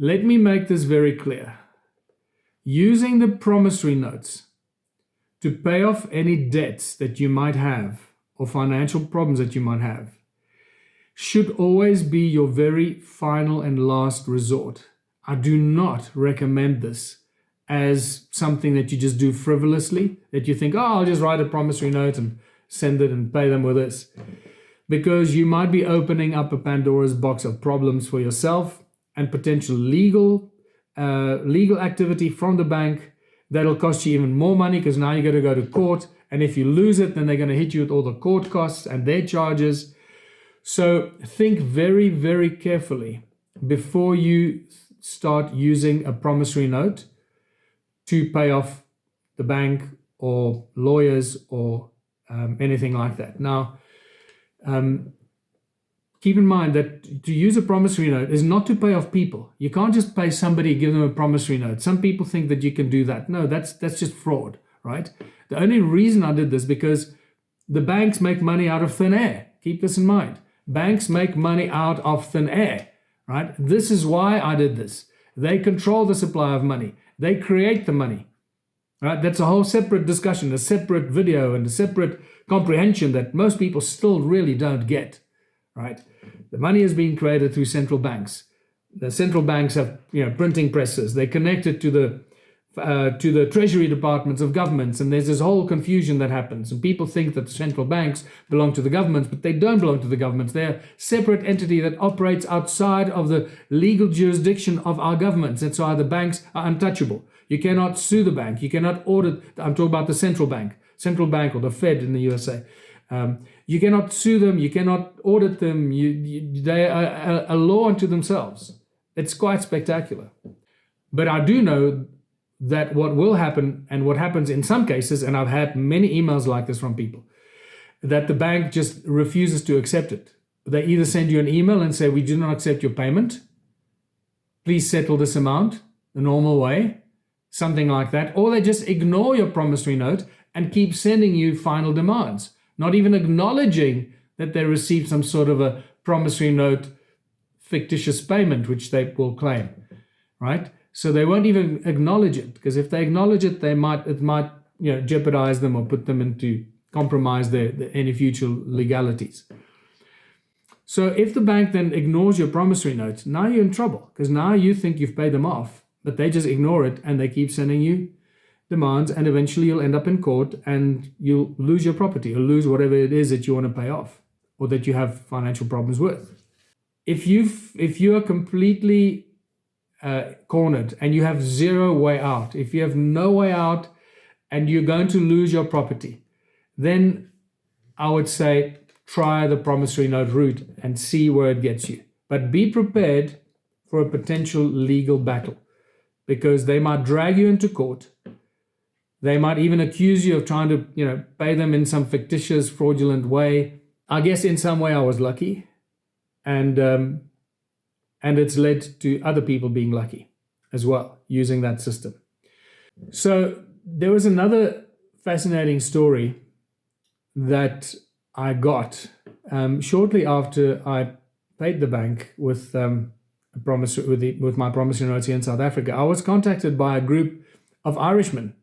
Let me make this very clear. Using the promissory notes to pay off any debts that you might have or financial problems that you might have should always be your very final and last resort. I do not recommend this as something that you just do frivolously, that you think, oh, I'll just write a promissory note and send it and pay them with this. Because you might be opening up a Pandora's box of problems for yourself and potential legal activity from the bank that'll cost you even more money, because now you're going to go to court, and if you lose it, then they're going to hit you with all the court costs and their charges. So think very, very carefully before you start using a promissory note to pay off the bank or lawyers or anything like that. Now, keep in mind that to use a promissory note is not to pay off people. You can't just pay somebody, give them a promissory note. Some people think that you can do that. No, that's just fraud, right? The only reason I did this because the banks make money out of thin air. Keep this in mind. Banks make money out of thin air, right? This is why I did this. They control the supply of money. They create the money, right? That's a whole separate discussion, a separate video and a separate comprehension that most people still really don't get, right? The money is being created through central banks. The central banks have, printing presses. They're connected to the treasury departments of governments, and there's this whole confusion that happens. And people think that the central banks belong to the governments, but they don't belong to the governments. They're a separate entity that operates outside of the legal jurisdiction of our governments. That's why the banks are untouchable. You cannot sue the bank. You cannot audit. I'm talking about the central bank or the Fed in the USA. You cannot sue them. You cannot audit them. They are a law unto themselves. It's quite spectacular. But I do know that what will happen, and what happens in some cases, and I've had many emails like this from people, that the bank just refuses to accept it. They either send you an email and say, we do not accept your payment. Please settle this amount the normal way, something like that. Or they just ignore your promissory note and keep sending you final demands, not even acknowledging that they received some sort of a promissory note fictitious payment, which they will claim, right? So they won't even acknowledge it, because if they acknowledge it, it might jeopardize them or put them into compromise any future legalities. So if the bank then ignores your promissory note, now you're in trouble, because now you think you've paid them off, but they just ignore it and they keep sending you demands, and eventually you'll end up in court and you'll lose your property or lose whatever it is that you want to pay off or that you have financial problems with. If you are completely cornered and you have zero way out, if you have no way out and you're going to lose your property, then I would say try the promissory note route and see where it gets you. But be prepared for a potential legal battle, because they might drag you into court. They might even accuse you of trying to, pay them in some fictitious, fraudulent way. I guess in some way I was lucky, and it's led to other people being lucky as well, using that system. So there was another fascinating story that I got shortly after I paid the bank with my promissory notes here in South Africa. I was contacted by a group of Irishmen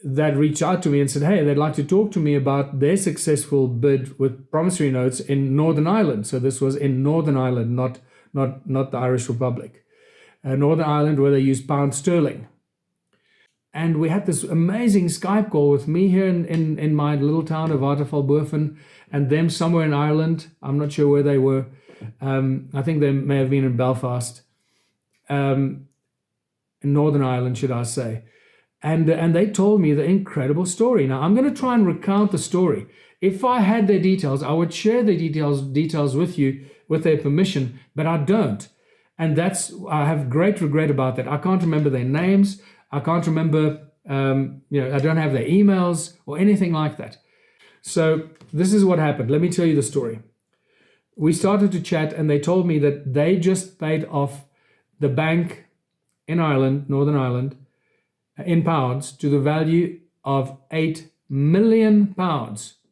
that reached out to me and said, hey, they'd like to talk to me about their successful bid with promissory notes in Northern Ireland. So this was in Northern Ireland, not the Irish Republic. Northern Ireland, where they use pound sterling. And we had this amazing Skype call with me here in my little town of Watervalboven, and them somewhere in Ireland. I'm not sure where they were. I think they may have been in Belfast, in Northern Ireland, should I say. And they told me the incredible story. Now, I'm going to try and recount the story. If I had their details, I would share the details with you with their permission, but I don't. And I have great regret about that. I can't remember their names. I can't remember, I don't have their emails or anything like that. So this is what happened. Let me tell you the story. We started to chat, and they told me that they just paid off the bank in Ireland, Northern Ireland, in pounds to the value of £8 million.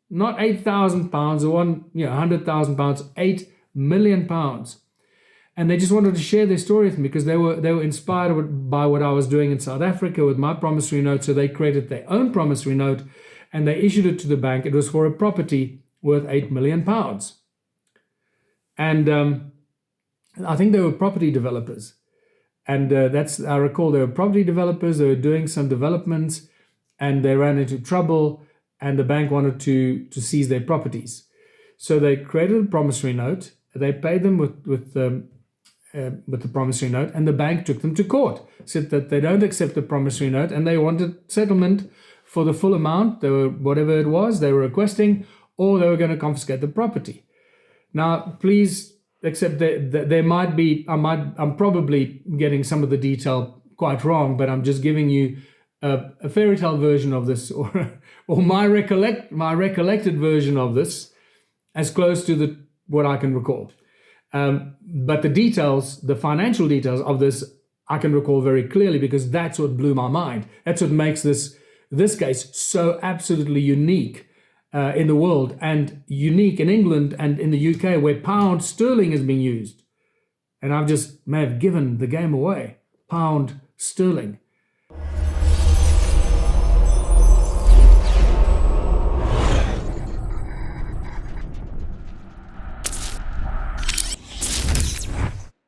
Not 8,000 pounds or 100,000 pounds, £8 million. and they just wanted to share their story with me because they were inspired by what I was doing in South Africa with my promissory note. So they created their own promissory note and they issued it to the bank. It was for a property worth £8 million. And I think they were property developers. And I recall they were property developers. They were doing some developments and they ran into trouble and the bank wanted to seize their properties. So they created a promissory note. They paid them with the promissory note, and the bank took them to court, said that they don't accept the promissory note and they wanted settlement for the full amount, whatever it was they were requesting, or they were going to confiscate the property. Now, please accept that there might be, I'm probably getting some of the detail quite wrong, but I'm just giving you a fairy tale version of this, or my recollected version of this, as close to what I can recall. But the details, the financial details of this, I can recall very clearly because that's what blew my mind. That's what makes this case so absolutely unique in the world, and unique in England and in the UK, where pound sterling is being used. And I may have given the game away. Pound sterling.